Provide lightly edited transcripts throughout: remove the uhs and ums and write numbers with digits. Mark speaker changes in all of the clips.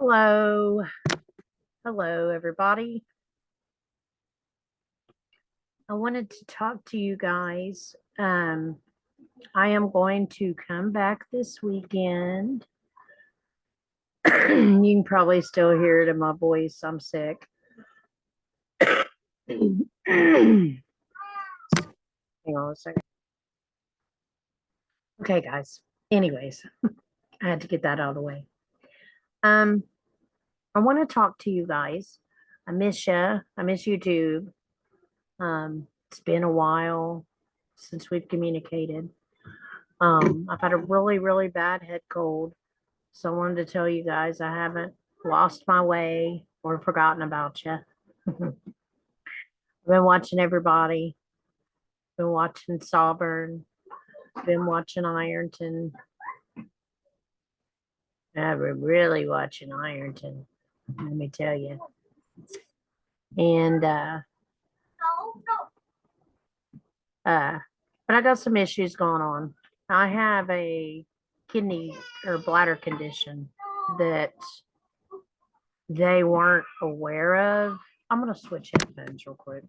Speaker 1: Hello. Hello, everybody. I wanted to talk to you guys. I am going to come back this weekend. You can probably still hear it in my voice. I'm sick. Hang on a second. Okay, guys. Anyways, I had to get that out of the way. Um, I want to talk to you guys. I miss you. I miss YouTube. It's been a while since we've communicated. I've had a really, really bad head cold. So I wanted to tell you guys I haven't lost my way or forgotten about you. I've been watching everybody, been watching Sovereign, been watching Ironton. I've been really watching Ironton, let me tell you. And but I got some issues going on. I have a kidney or bladder condition that they weren't aware of. I'm gonna switch headphones real quick.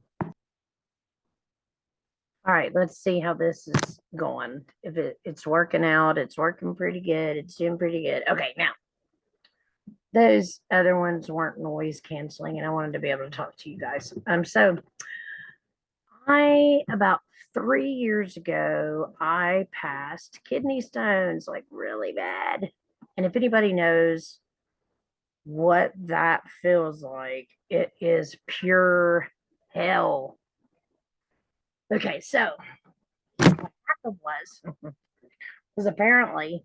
Speaker 1: All right, let's see how this is going. If it's working out, it's working pretty good. It's doing pretty good. Okay, now those other ones weren't noise canceling, and I wanted to be able to talk to you guys. So I about 3 years ago, I passed kidney stones like really bad. And if anybody knows what that feels like, it is pure hell. Okay, so what happened was apparently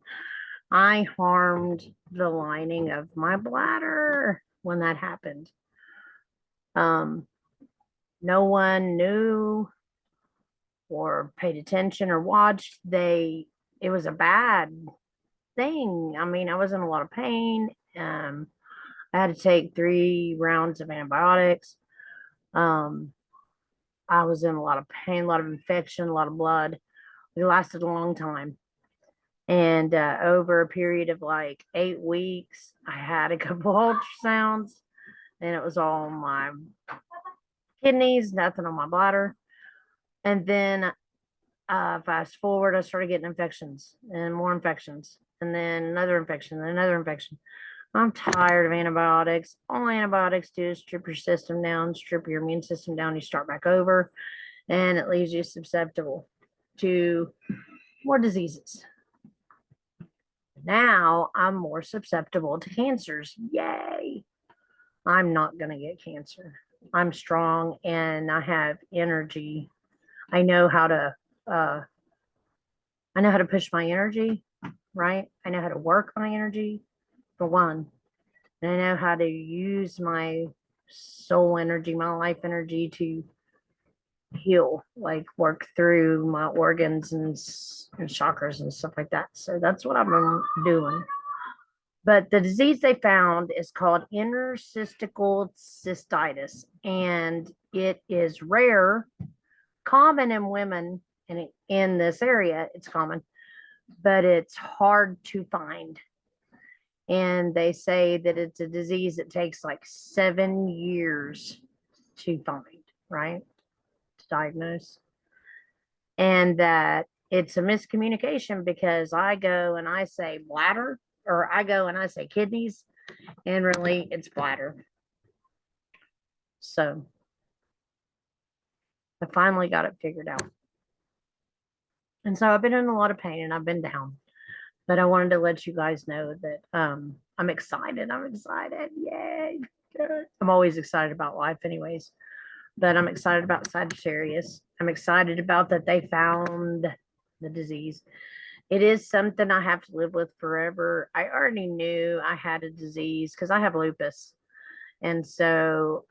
Speaker 1: I harmed the lining of my bladder when that happened. Um, no one knew or paid attention or watched. It was a bad thing. I mean, I was in a lot of pain. I had to take 3 rounds of antibiotics. Um, I was in a lot of pain, a lot of infection, a lot of blood. It lasted a long time. And over a period of like 8 weeks, I had a couple ultrasounds, and it was all my kidneys, nothing on my bladder. And then fast forward, I started getting infections and more infections, and then another infection, and another infection. I'm tired of antibiotics. All antibiotics do is strip your system down, strip your immune system down. You start back over, and it leaves you susceptible to more diseases. Now I'm more susceptible to cancers. Yay. I'm not going to get cancer. I'm strong and I have energy. I know how to uh I know how to push my energy, right? I know how to work my energy for one. And I know how to use my soul energy, my life energy to heal, like work through my organs and chakras and stuff like that. So that's what I've been doing. But the disease they found is called interstitial cystitis, and it is rare, common in women in this area. It's common, but it's hard to find. And they say that it's a disease that takes like 7 years to find, right? To diagnose. And that it's a miscommunication because I go and I say bladder, or I go and I say kidneys, and really it's bladder. So I finally got it figured out. And so I've been in a lot of pain and I've been down. But I wanted to let you guys know that I'm excited. I'm excited. Yay. Good. I'm always excited about life, anyways. But I'm excited about Sagittarius. I'm excited about that they found the disease. It is something I have to live with forever. I already knew I had a disease because I have lupus. And so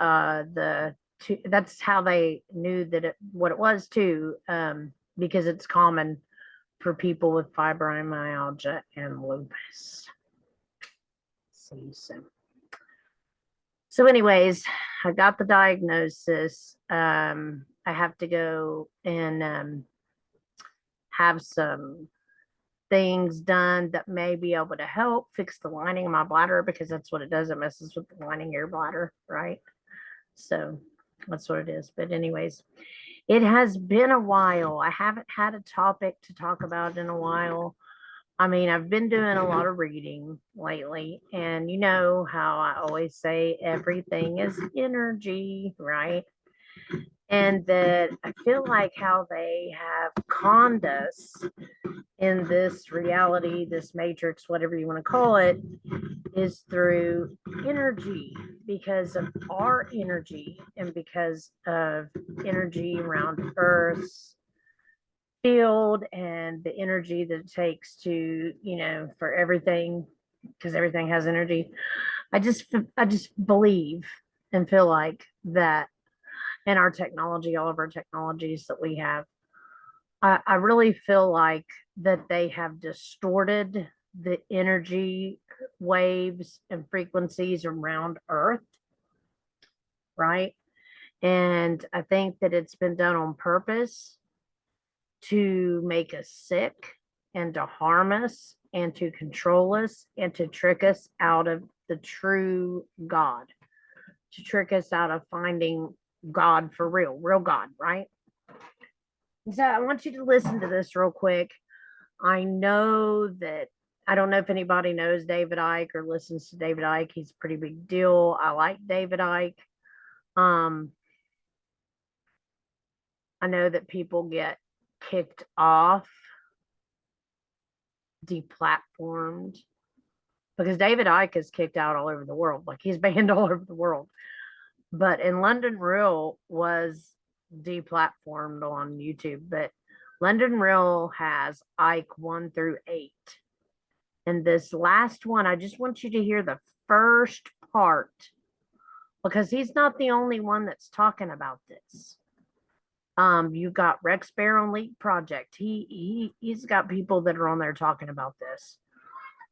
Speaker 1: that's how they knew that what it was too, because it's common for people with fibromyalgia and lupus. See, so anyways, I got the diagnosis. I have to go and have some things done that may be able to help fix the lining of my bladder, because that's what it does. It messes with the lining of your bladder, right? So that's what it is. But anyways, it has been a while. I haven't had a topic to talk about in a while. I mean, I've been doing a lot of reading lately, and you know how I always say everything is energy, right? And that I feel like how they have conned us in this reality, this matrix, whatever you want to call it, is through energy, because of our energy and because of energy around Earth's field and the energy that it takes to, for everything, because everything has energy. I just believe and feel like that in our technology, all of our technologies that we have, I really feel like that they have distorted the energy waves and frequencies around Earth, right? And I think that it's been done on purpose to make us sick and to harm us and to control us and to trick us out of the true God, to trick us out of finding God for real God, right? So I want you to listen to this real quick. I know that I don't know if anybody knows David Icke or listens to David Icke. He's a pretty big deal. I like David Icke. Um, I know that people get kicked off, deplatformed, because David Icke is kicked out all over the world. Like, he's banned all over the world. But in London Real was deplatformed on YouTube. But London Real has Icke 1 through 8. And this last one, I just want you to hear the first part, because he's not the only one that's talking about this. You've got Rex Bear on Leap Project. He's got people that are on there talking about this.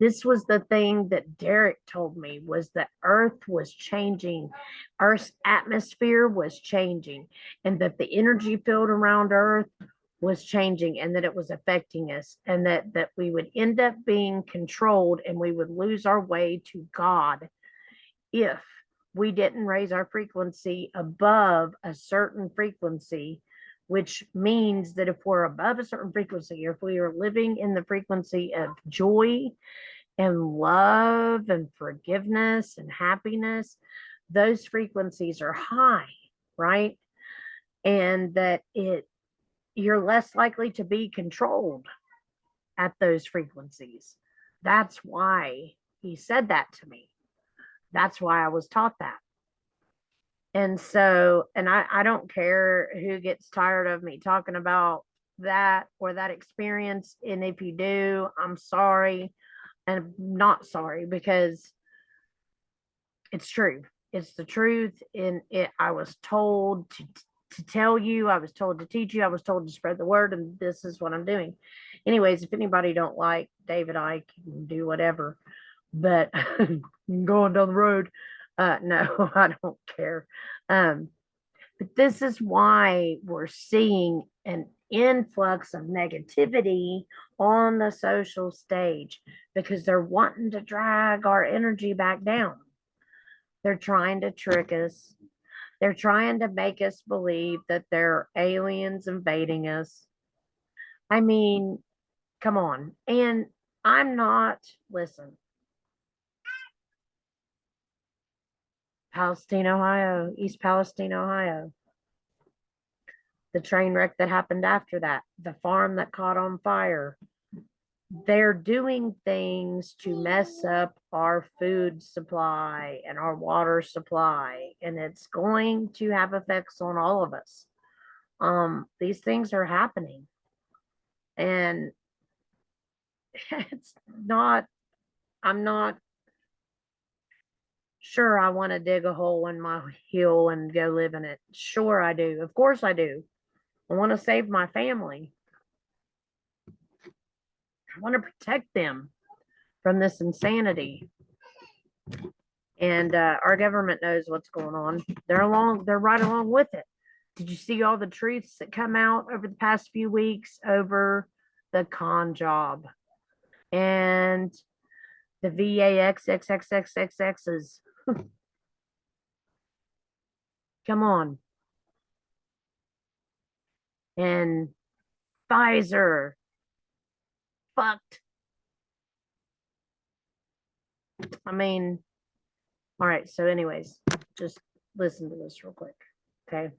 Speaker 1: This was the thing that Derek told me, was that Earth was changing. Earth's atmosphere was changing, and that the energy field around Earth was changing, and that it was affecting us, and that we would end up being controlled, and we would lose our way to God if we didn't raise our frequency above a certain frequency, which means that if we're above a certain frequency, or if we are living in the frequency of joy and love and forgiveness and happiness, those frequencies are high, right? And that you're less likely to be controlled at those frequencies. That's why he said that to me. That's why I was taught that. And so, and I don't care who gets tired of me talking about that or that experience. And if you do, I'm sorry. And I'm not sorry, because it's true. It's the truth. And I was told to tell you, I was told to teach you, I was told to spread the word, and this is what I'm doing. Anyways, if anybody don't like David Icke, you can do whatever. But going down the road, no, I don't care. But this is why we're seeing an influx of negativity on the social stage, because they're wanting to drag our energy back down. They're trying to trick us. They're trying to make us believe that there are aliens invading us. I mean, come on. And I'm not, listen, Palestine, Ohio, East Palestine, Ohio. The train wreck that happened after that, the farm that caught on fire. They're doing things to mess up our food supply and our water supply, and it's going to have effects on all of us. These things are happening, and it's not, I'm not sure I want to dig a hole in my heel and go live in it. Sure, I do. Of course, I do. I want to save my family. I want to protect them from this insanity. And our government knows what's going on. They're right along with it. Did you see all the truths that come out over the past few weeks over the con job? and the VAXXXXXXs. Come on. And Pfizer. Fucked. I mean, all right. So, anyways, just listen to this real quick. Okay.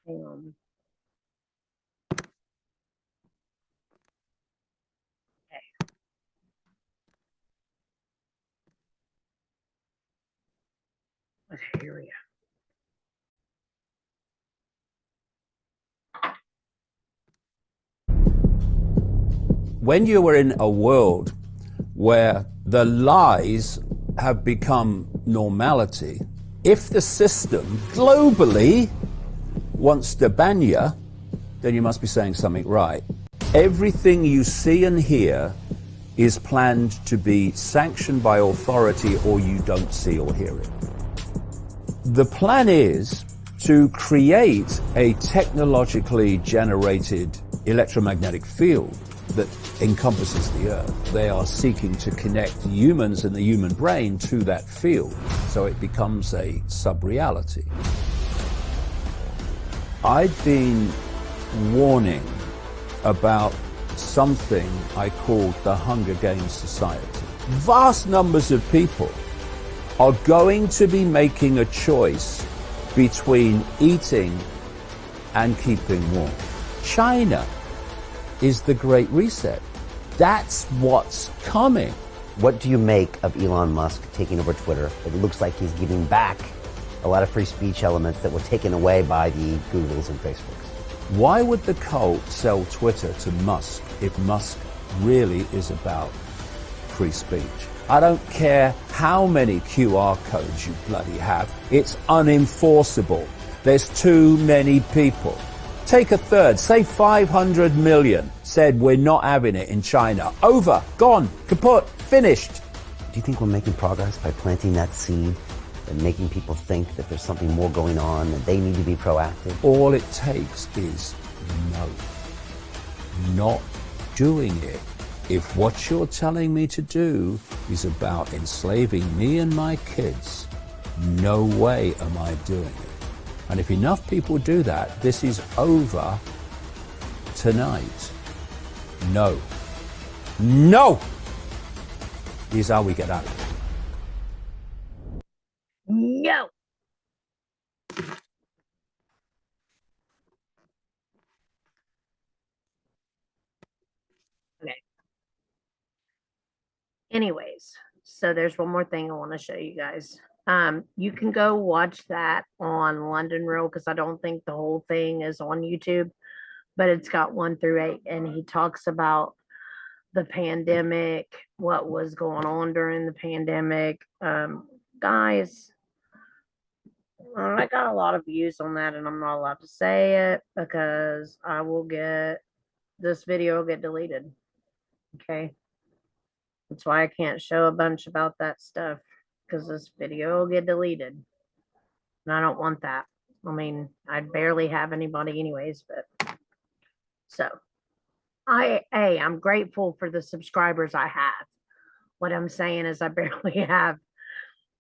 Speaker 1: Hang on. Okay. Here we go.
Speaker 2: When you are in a world where the lies have become normality, if the system globally wants to ban you, then you must be saying something right. Everything you see and hear is planned to be sanctioned by authority, or you don't see or hear it. The plan is to create a technologically generated electromagnetic field that encompasses the Earth. They are seeking to connect humans and the human brain to that field, so it becomes a sub-reality. I'd been warning about something I called the Hunger Games Society. Vast numbers of people are going to be making a choice between eating and keeping warm. China is the Great Reset. That's what's coming.
Speaker 3: What do you make of Elon Musk taking over Twitter? It looks like he's giving back a lot of free speech elements that were taken away by the Googles and Facebooks.
Speaker 2: Why would the cult sell Twitter to Musk if Musk really is about free speech? I don't care how many QR codes you bloody have. It's unenforceable. There's too many people. Take a third, say 500 million said we're not having it in China. Over, gone, kaput, finished.
Speaker 3: Do you think we're making progress by planting that seed and making people think that there's something more going on, that they need to be proactive?
Speaker 2: All it takes is no. Not doing it. If what you're telling me to do is about enslaving me and my kids, no way am I doing it. And if enough people do that, this is over tonight. No. No! Here's how we get out of it.
Speaker 1: No. Okay. Anyways, so there's one more thing I want to show you guys. You can go watch that on London Real because I don't think the whole thing is on YouTube, but it's got 1 through 8, and he talks about the pandemic, what was going on during the pandemic. Guys, I got a lot of views on that, and I'm not allowed to say it because I will get this video will get deleted. Okay. That's why I can't show a bunch about that stuff because this video will get deleted. And I don't want that. I mean, I barely have anybody anyways, but so I'm grateful for the subscribers I have. What I'm saying is I barely have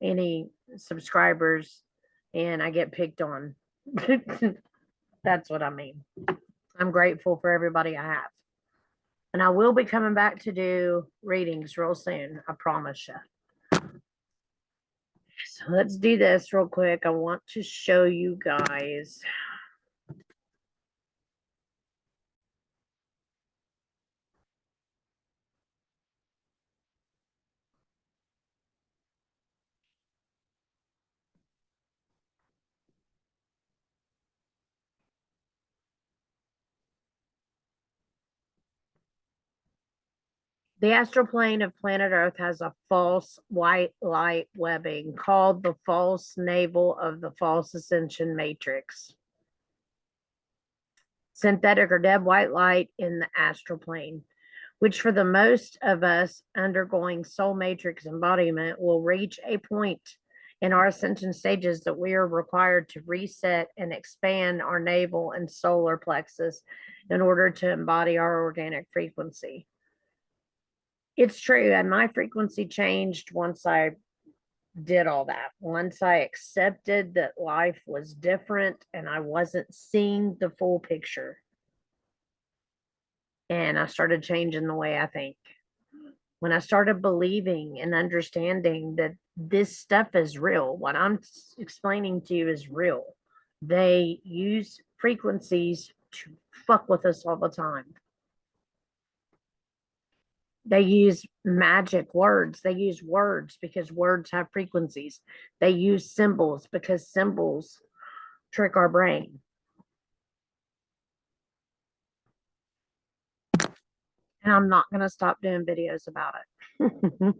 Speaker 1: any subscribers and I get picked on. That's what I mean. I'm grateful for everybody I have. And I will be coming back to do readings real soon. I promise you. So let's do this real quick. I want to show you guys. The astroplane of planet Earth has a false white light webbing called the false navel of the false ascension matrix. Synthetic or dead white light in the astral plane, which for the most of us undergoing soul matrix embodiment will reach a point in our ascension stages that we are required to reset and expand our navel and solar plexus in order to embody our organic frequency. It's true, and my frequency changed once I did all that. Once I accepted that life was different and I wasn't seeing the full picture. And I started changing the way I think. When I started believing and understanding that this stuff is real, what I'm explaining to you is real. They use frequencies to fuck with us all the time. They use magic words. They use words because words have frequencies. They use symbols because symbols trick our brain. And I'm not going to stop doing videos about it.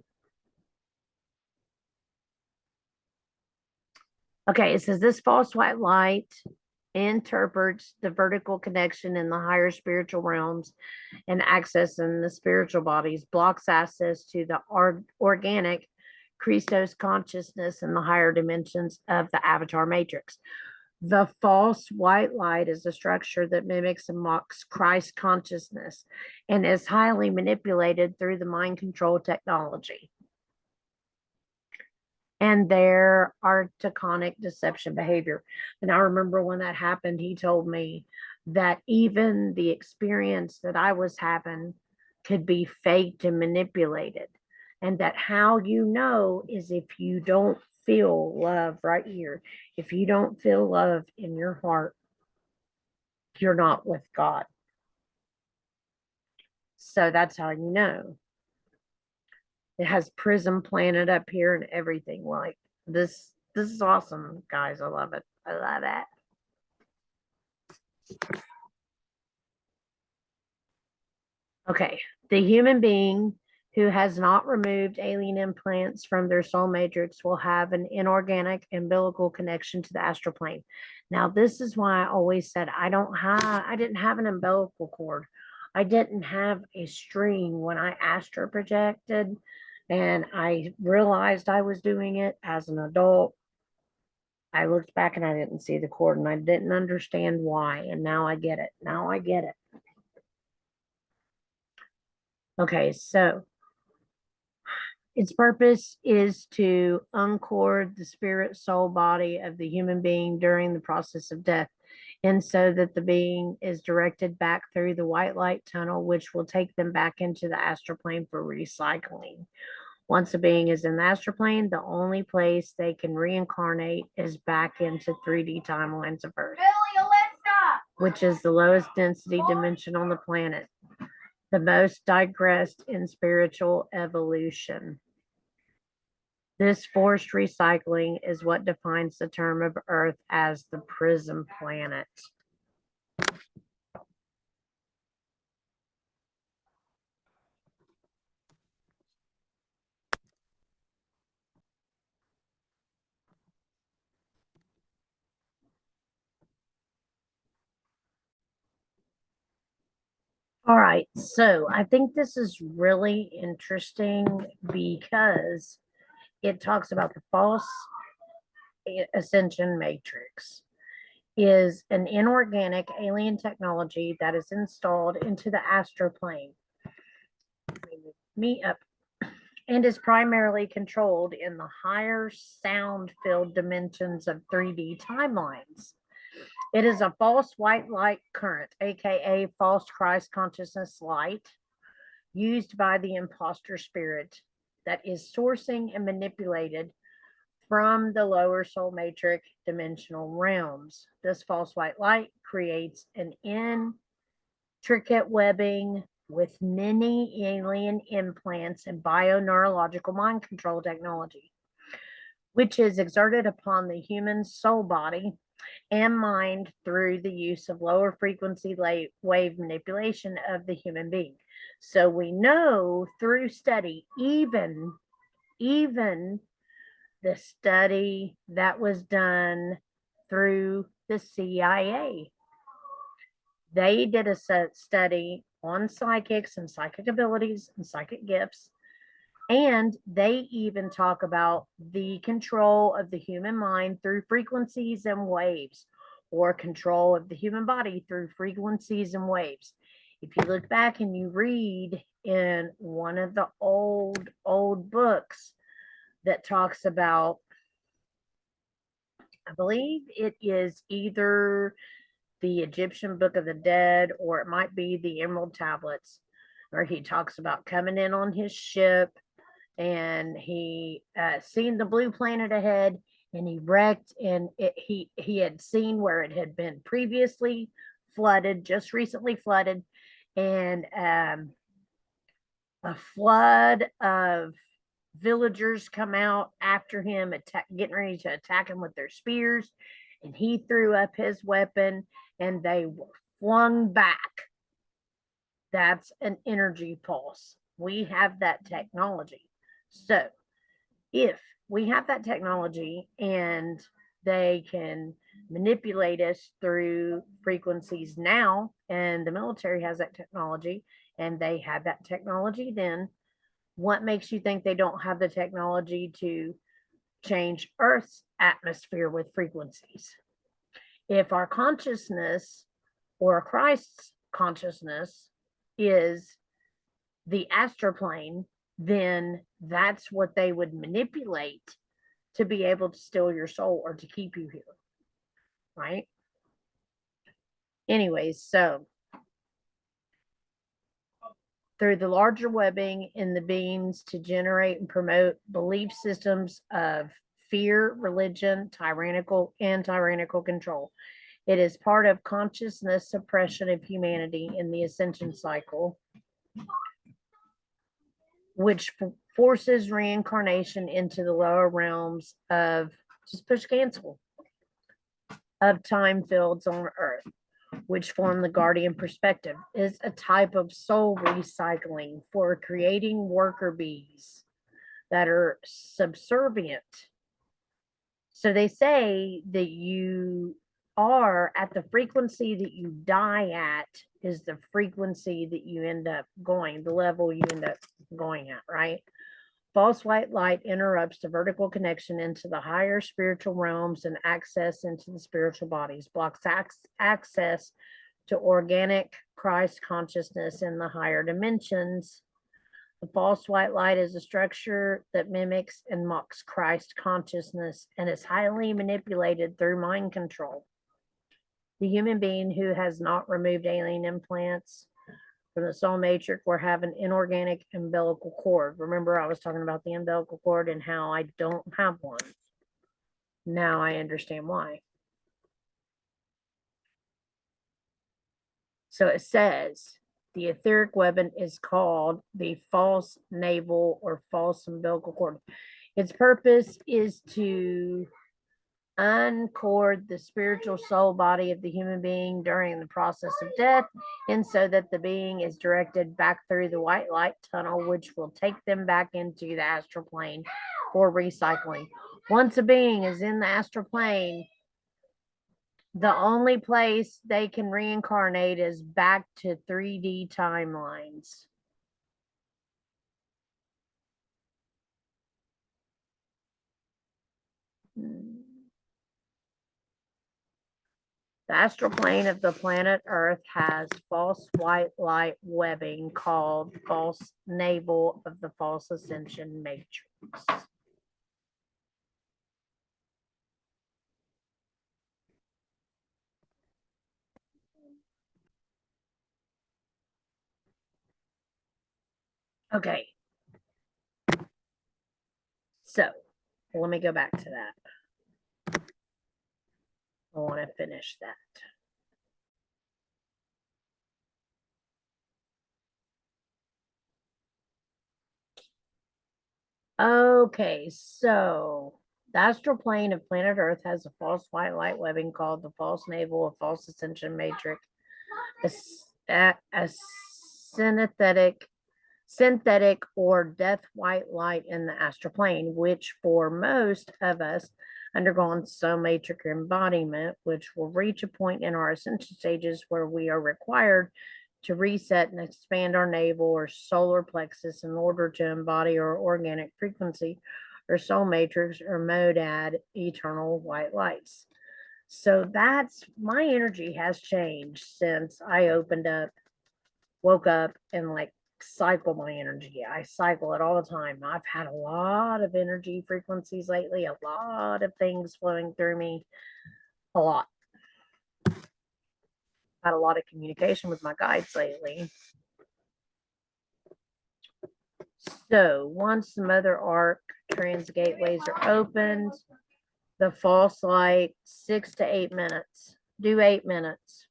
Speaker 1: Okay, it says this false white light interprets the vertical connection in the higher spiritual realms and access in the spiritual bodies, blocks access to the organic Christos consciousness in the higher dimensions of the avatar matrix. The false white light is a structure that mimics and mocks Christ consciousness and is highly manipulated through the mind control technology and their archonic deception behavior. And I remember when that happened, he told me that even the experience that I was having could be faked and manipulated. And that how you know is if you don't feel love right here, if you don't feel love in your heart, you're not with God. So that's how you know. It has Prism Planet up here and everything. Like this is awesome, guys. I love it. I love it. Okay. The human being who has not removed alien implants from their soul matrix will have an inorganic umbilical connection to the astral plane. Now, this is why I always said I didn't have an umbilical cord. I didn't have a string when I astral projected, and I realized I was doing it as an adult. I looked back and I didn't see the cord and I didn't understand why. And now I get it. Now I get it. Okay, so its purpose is to uncord the spirit soul body of the human being during the process of death. And so that the being is directed back through the white light tunnel, which will take them back into the astral plane for recycling. Once a being is in the astral plane, the only place they can reincarnate is back into 3D timelines of Earth, which is the lowest density dimension on the planet, the most digressed in spiritual evolution. This forced recycling is what defines the term of Earth as the prism planet. All right, so I think this is really interesting because it talks about the false ascension matrix is an inorganic alien technology that is installed into the astral plane. Me up. And is primarily controlled in the higher sound filled dimensions of 3D timelines. It is a false white light current, aka false Christ consciousness light, used by the imposter spirit that is sourcing and manipulated from the lower soul matrix dimensional realms. This false white light creates an intricate webbing with many alien implants and bioneurological mind control technology, which is exerted upon the human soul body and mind through the use of lower frequency wave manipulation of the human being. So we know through study, even the study that was done through the CIA, They did a study on psychics and psychic abilities and psychic gifts. And they even talk about the control of the human mind through frequencies and waves, or control of the human body through frequencies and waves. If you look back and you read in one of the old books that talks about, I believe it is either the Egyptian Book of the Dead, or it might be the Emerald Tablets, where he talks about coming in on his ship, and he seen the blue planet ahead, and he wrecked, and he had seen where it had been previously flooded, just recently flooded, and a flood of villagers come out after him, getting ready to attack him with their spears, and he threw up his weapon, and they were flung back. That's an energy pulse. We have that technology. So if we have that technology and they can manipulate us through frequencies now, and the military has that technology, and they had that technology then, what makes you think they don't have the technology to change Earth's atmosphere with frequencies? If our consciousness, or Christ's consciousness, is the astroplane, then that's what they would manipulate to be able to steal your soul or to keep you here, right? Anyways, so through the larger webbing in the beings to generate and promote belief systems of fear, religion, tyrannical control. It is part of consciousness suppression of humanity in the ascension cycle, which forces reincarnation into the lower realms of, just push cancel, of time fields on Earth, which form the guardian perspective, is a type of soul recycling for creating worker bees that are subservient. So they say that you are at the frequency that you die at is the frequency that you end up going, the level you end up going at, right? False white light interrupts the vertical connection into the higher spiritual realms and access into the spiritual bodies, blocks access to organic Christ consciousness in the higher dimensions. The false white light is a structure that mimics and mocks Christ consciousness and is highly manipulated through mind control. The human being who has not removed alien implants from the soul matrix will have an inorganic umbilical cord. Remember, I was talking about the umbilical cord and how I don't have one. Now I understand why. So it says the etheric weapon is called the false navel or false umbilical cord. Its purpose is to uncord the spiritual soul body of the human being during the process of death, and so that the being is directed back through the white light tunnel, which will take them back into the astral plane for recycling. Once a being is in the astral plane, the only place they can reincarnate is back to 3D timelines. The astral plane of the planet Earth has false white light webbing called false navel of the false ascension matrix. Okay. So let me go back to that. I want to finish that. Okay, so the astral plane of planet Earth has a false white light webbing called the false navel of false ascension matrix, a synthetic or death white light in the astral plane, which for most of us undergone somatic embodiment, which will reach a point in our ascension stages where we are required to reset and expand our navel or solar plexus in order to embody our organic frequency or soul matrix or monad eternal white lights. So that's my energy has changed since I woke up and like cycle my energy. I cycle it all the time. I've had a lot of energy frequencies lately, a lot of things flowing through me, a lot. Had a lot of communication with my guides lately. So once the mother arc trans gateways are opened, the false light 6 to 8 minutes. Do 8 minutes.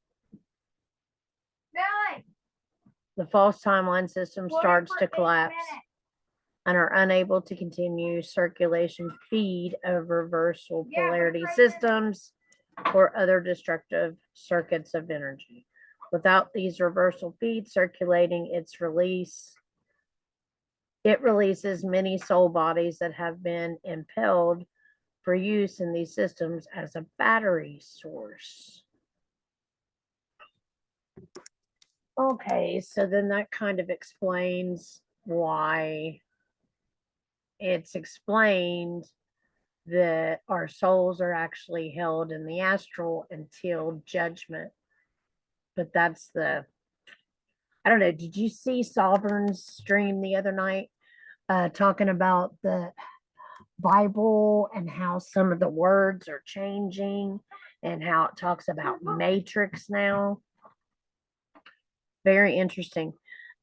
Speaker 4: Really?
Speaker 1: The false timeline system starts to collapse and are unable to continue circulation feed of reversal polarity systems or other destructive circuits of energy. Without these reversal feeds circulating, it releases many soul bodies that have been impelled for use in these systems as a battery source. Okay, so then that kind of explains why it's explained that our souls are actually held in the astral until judgment. But that's I don't know, did you see Sovereign's stream the other night talking about the Bible and how some of the words are changing and how it talks about matrix now? Very interesting.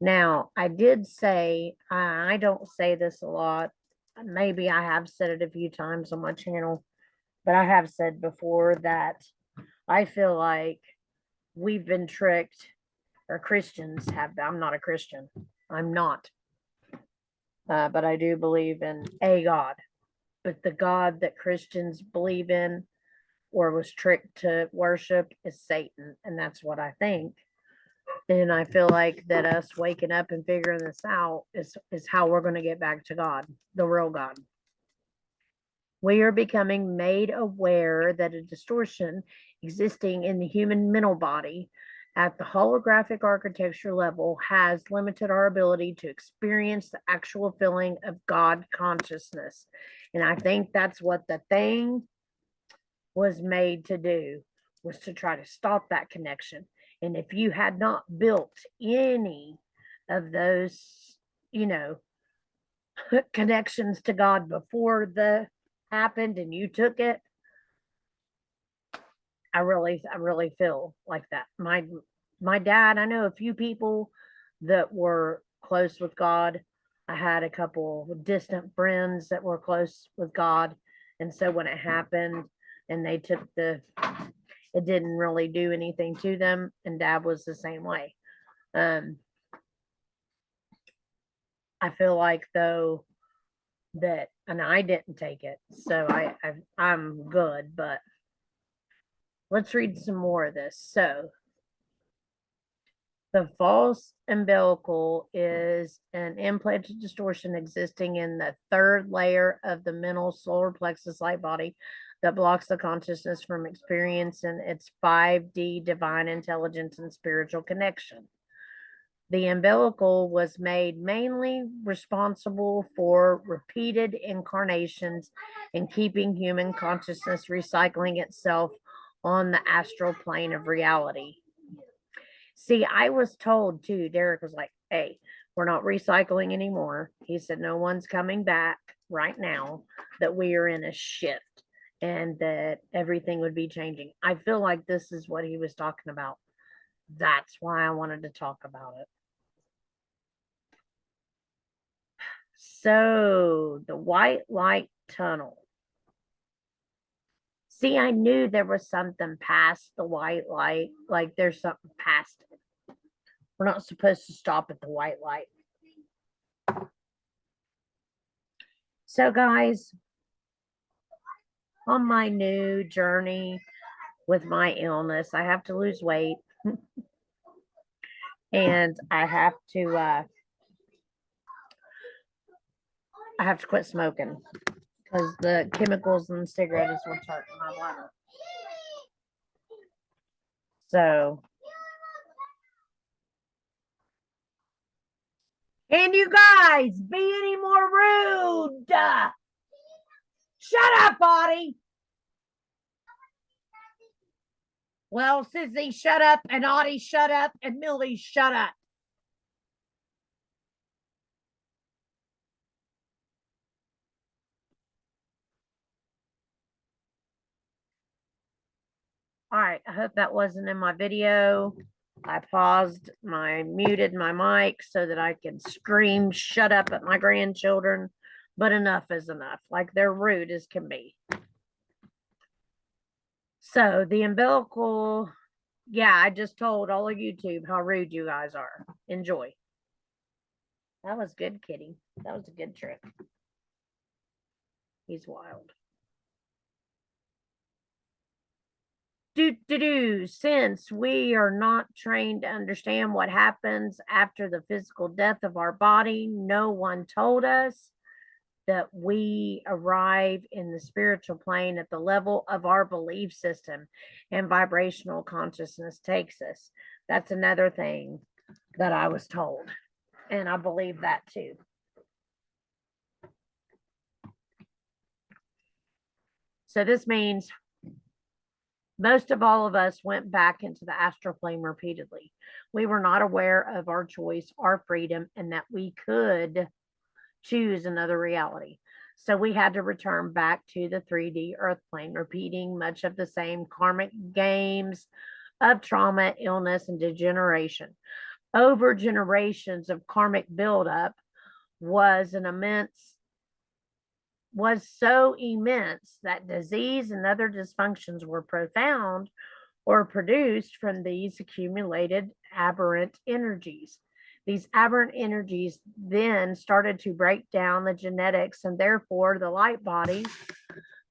Speaker 1: Now, I did say, I don't say this a lot. Maybe I have said it a few times on my channel, but I have said before that I feel like we've been tricked, or Christians have. I'm not a Christian. I'm not. But I do believe in a God. But the God that Christians believe in or was tricked to worship is Satan. And that's what I think. And I feel like that us waking up and figuring this out is how we're going to get back to God, the real God. We are becoming made aware that a distortion existing in the human mental body at the holographic architecture level has limited our ability to experience the actual feeling of God consciousness. And I think that's what the thing was made to do, was to try to stop that connection. And if you had not built any of those, connections to God before the happened and you took it, I really feel like that. My dad, I know a few people that were close with God. I had a couple distant friends that were close with God. And so when it happened and they took it didn't really do anything to them. And dad was the same way. I feel like though that, and I didn't take it, so I'm good, but let's read some more of this. So the false umbilical is an implanted distortion existing in the third layer of the mental solar plexus light body that blocks the consciousness from experiencing its 5D divine intelligence and spiritual connection. The umbilical was made mainly responsible for repeated incarnations and keeping human consciousness recycling itself on the astral plane of reality. See, I was told too, Derek was like, hey, we're not recycling anymore. He said, no one's coming back right now, that we are in a shift and that everything would be changing. I feel like this is what he was talking about. That's why I wanted to talk about it. So the white light tunnel. See, I knew there was something past the white light. Like there's something past it. We're not supposed to stop at the white light. So guys, on my new journey with my illness, I have to lose weight. And I have to quit smoking because the chemicals in the cigarette is what's hurting my bladder. So, can you guys be any more rude? Shut up, Audie. Well, Sissy, shut up, and Audie, shut up, and Millie, shut up. All right, I hope that wasn't in my video. I muted my mic so that I could scream, shut up at my grandchildren, but enough is enough. Like, they're rude as can be. So, the umbilical, yeah, I just told all of YouTube how rude you guys are. Enjoy. That was good, Kitty. That was a good trick. He's wild. Since we are not trained to understand what happens after the physical death of our body, no one told us that we arrive in the spiritual plane at the level of our belief system and vibrational consciousness takes us. That's another thing that I was told, and I believe that too. So this means most of all of us went back into the astral plane repeatedly. We were not aware of our choice, our freedom, and that we could choose another reality. So we had to return back to the 3D earth plane, repeating much of the same karmic games of trauma, illness, and degeneration. Over generations of karmic buildup was so immense that disease and other dysfunctions were profound or produced from these accumulated aberrant energies. These aberrant energies then started to break down the genetics and therefore the light body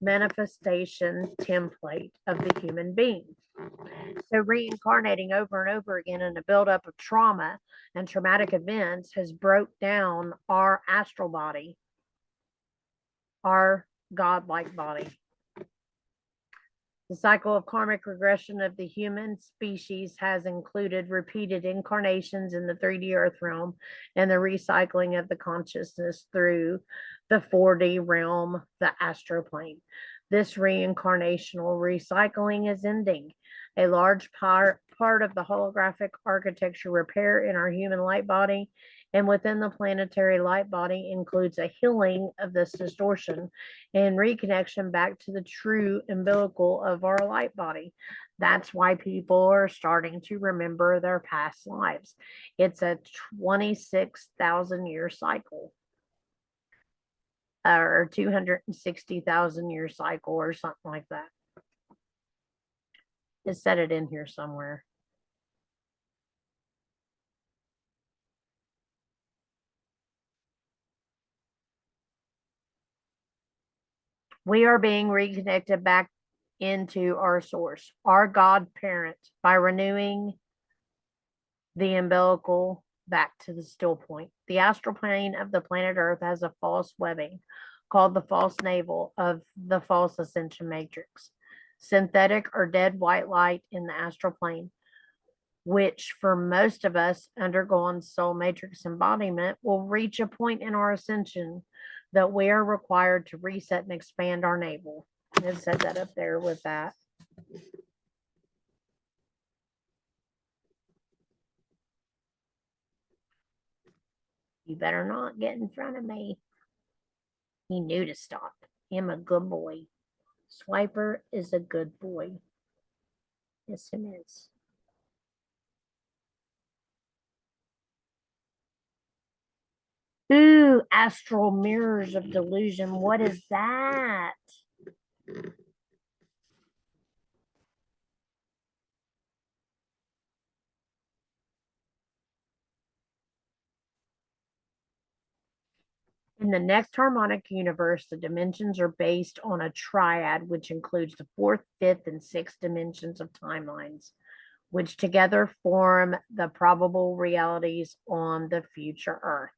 Speaker 1: manifestation template of the human being. So reincarnating over and over again in a buildup of trauma and traumatic events has broke down our astral body, our godlike body. The cycle of karmic regression of the human species has included repeated incarnations in the 3D earth realm and the recycling of the consciousness through the 4D realm, the astroplane. This reincarnational recycling is ending. A large part of the holographic architecture repair in our human light body and within the planetary light body includes a healing of this distortion and reconnection back to the true umbilical of our light body. That's why people are starting to remember their past lives. It's a 26,000 year cycle or 260,000 year cycle or something like that. It said it in here somewhere. We are being reconnected back into our source, our God parent, by renewing the umbilical back to the still point. The astral plane of the planet Earth has a false webbing called the false navel of the false ascension matrix, synthetic or dead white light in the astral plane, which for most of us undergone soul matrix embodiment will reach a point in our ascension that we are required to reset and expand our navel. It said that up there with that. You better not get in front of me. He knew to stop. I'm a good boy. Swiper is a good boy. Yes, it is. Ooh, astral mirrors of delusion. What is that? In the next harmonic universe, the dimensions are based on a triad, which includes the fourth, fifth, and sixth dimensions of timelines, which together form the probable realities on the future Earth.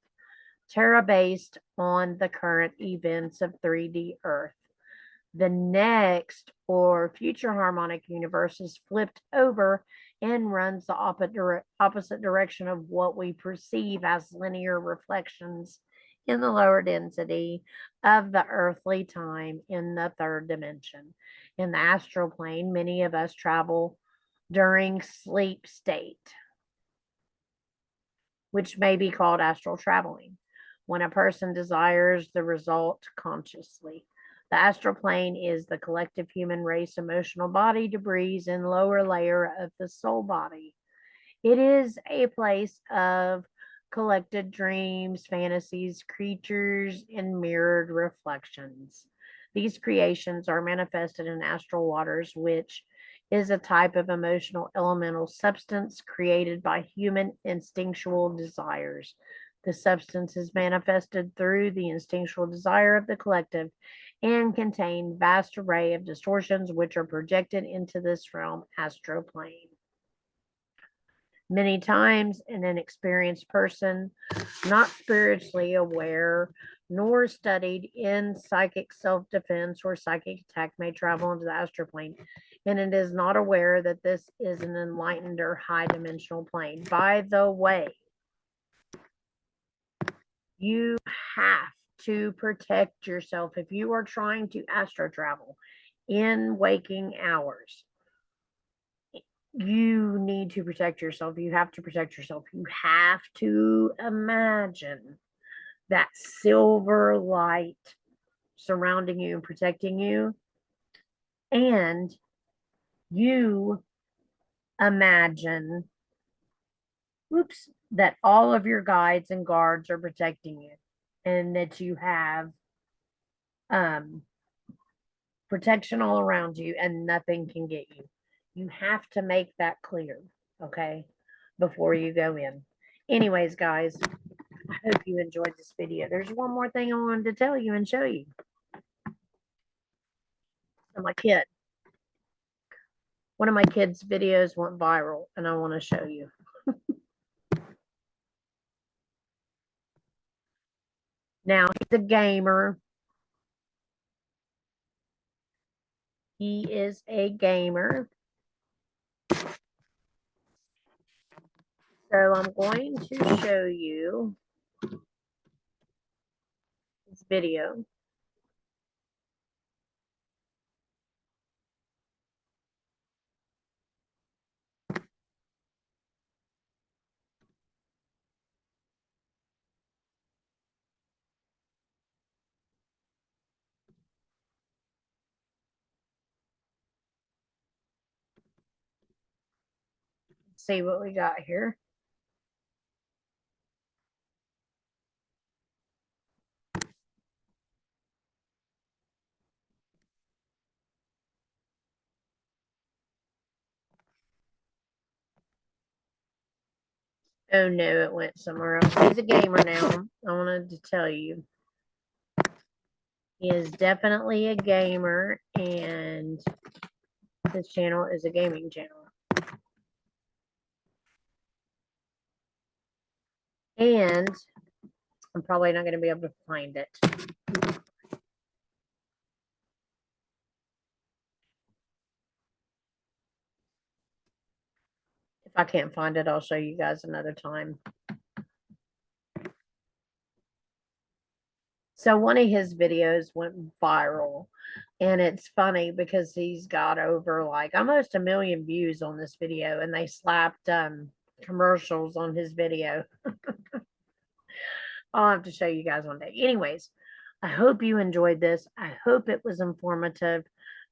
Speaker 1: Terra based on the current events of 3D Earth. The next or future harmonic universe is flipped over and runs the opposite direction of what we perceive as linear reflections in the lower density of the earthly time in the third dimension. In the astral plane, many of us travel during sleep state, which may be called astral traveling, when a person desires the result consciously. The astral plane is the collective human race emotional body debris in lower layer of the soul body. It is a place of collected dreams, fantasies, creatures, and mirrored reflections. These creations are manifested in astral waters, which is a type of emotional elemental substance created by human instinctual desires. The substance is manifested through the instinctual desire of the collective and contain vast array of distortions which are projected into this realm astral plane. Many times, an inexperienced person, not spiritually aware nor studied in psychic self defense or psychic attack, may travel into the astral plane, and it is not aware that this is an enlightened or high dimensional plane. By the way, you have to protect yourself if you are trying to astro travel in waking hours. You need to protect yourself. You have to protect yourself. You have to imagine that silver light surrounding you and protecting you. And you imagine, that all of your guides and guards are protecting you and that you have protection all around you and nothing can get you. You have to make that clear, okay, before you go in. Anyways, guys, I hope you enjoyed this video. There's one more thing I wanted to tell you and show you. So my kid, one of my kids' videos went viral, and I want to show you. Now, he's a gamer. He is a gamer. So I'm going to show you this video. Let's see what we got here. Oh no, it went somewhere else. He's a gamer now. I wanted to tell you. He is definitely a gamer, and his channel is a gaming channel. And I'm probably not going to be able to find it. If I can't find it, I'll show you guys another time. So one of his videos went viral, and it's funny because he's got over like almost 1 million views on this video, and they slapped commercials on his video. I'll have to show you guys one day. Anyways, I hope you enjoyed this. I hope it was informative.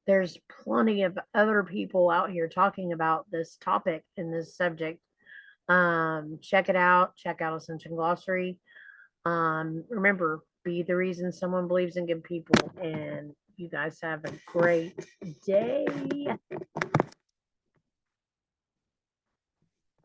Speaker 1: There's plenty of other people out here talking about this topic and this subject. Check it out. Check out Ascension Glossary. Remember, be the reason someone believes in good people. And you guys have a great day.